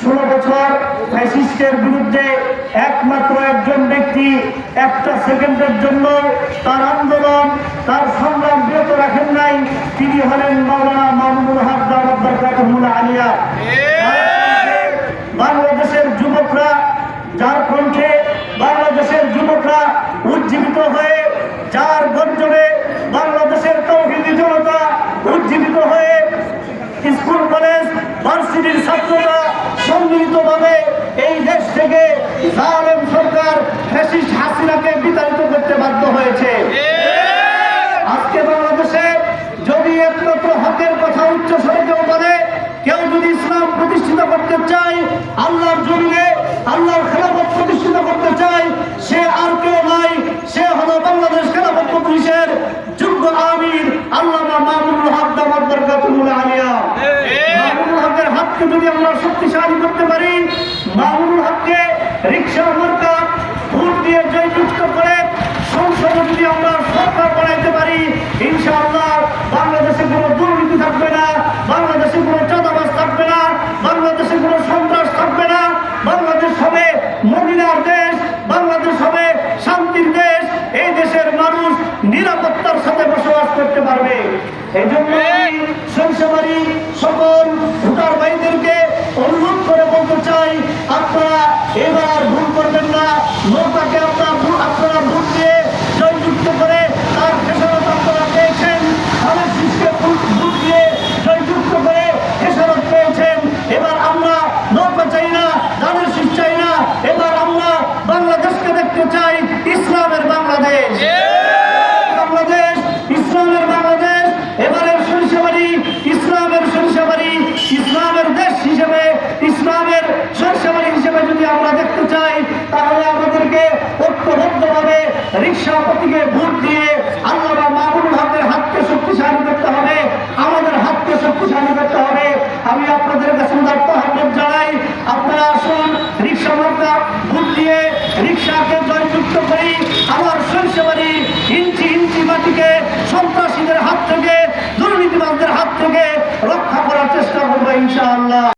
16 বছর ফ্যাসিস্টের বিরুদ্ধে একমাত্র একজন ব্যক্তি একটা সেকেন্ডের জন্য তার আন্দোলন তার সংগ্রাম বিরত রাখেন নাই, তিনি হলেন মাওলানা মামুনুল হক দাওয়াত বরকাতুহুল আলিয়া। বাংলাদেশের যুবকরা, যার কণ্ঠে বাংলাদেশের যুবকরা উজ্জীবিত হয়ে, যার গর্জনে বাংলাদেশের তৌহিদি জনতা উজ্জীবিত হয়ে, স্কুল কলেজ ভার্সিটির ছাত্ররা সম্মিলিতভাবে এই দেশ থেকে জালেম সরকার ফ্যাসিস্ট হাসিনাকে বিতাড়িত করতে বাধ্য হয়েছে। আজকে বাংলাদেশে যদি একমাত্র হকের কথা উচ্চ স্বরে কেউ বলে, কেউ যদি ইসলাম প্রতিষ্ঠিত করতে চায়, আল্লাহর জমিনে আল্লাহর খেলাফত প্রতিষ্ঠিত করতে চায়, সে আর কেউ নয়, সে হলো বাংলাদেশ খেলাফত মজলিসের যোগ্য আমির আল্লামা মামুনুল হক দাওয়াত বরকাতুহুল আলিয়া। মামুনুল হকের হাতকে যদি আমরা শক্তিশালী করতে পারি, মামুনুল হককে রিকশা মার্কা ভোট দিয়ে জয়যুক্ত করে সংসদে যদি আমরা সরকার বানাইতে পারি, ইনশাআল্লাহ বাংলাদেশে কোনো দুর্নীতি থাকবে না, বাংলাদেশে কোনো চাঁদাবাজ থাকবে না, বাংলাদেশে কোনো সন্ত্রাস থাকবে না, বাংলাদেশ হবে মদিনার দেশ, বাংলাদেশ হবে শান্তির দেশ, এই দেশের মানুষ নিরাপত্তার সাথে বসবাস করতে পারবে। এই জন্য সরিষাবাড়ি সকল ভোটার ভাইদেরকে অনুরোধ করে বলতে চাই, আপনারা এবার ভুল করবেন না, নৌকাকে আপনারা ভোট দিয়ে জয়যুক্ত করে তার খেসারত আপনারা পেয়েছেন, আমাদের শিশুকে ভোট দিয়ে জয়যুক্ত করে খেসারত পেয়েছেন। এবার আমরা নৌকা চাই না, ধানের শীষ চাই না, এবার আমরা বাংলাদেশকে দেখতে চাই ইসলামের বাংলাদেশ, বাংলাদেশ ইসলামের বাংলাদেশ। এবারের সরিষাবাড়ি ইসলামের সরিষাবাড়ি, ইসলামের দেশ হিসেবে, ইসলামের সরিষাবাড়ি হিসেবে যদি আমরা দেখতে চাই, তাহলে আমাদেরকে ঐক্যবদ্ধভাবে রিকশা প্রতীকে ভোট দিয়ে আল্লামা মামুনুল হকের হাতকে শক্তিশালী করতে হবে, আমাদের হাতকে শক্তিশালী করতে হবে। আমি আপনাদের কাছে আহ্বান জানাই, আপনারা আসুন রিকশা মার্কা ভোট দিয়ে রিকশাকে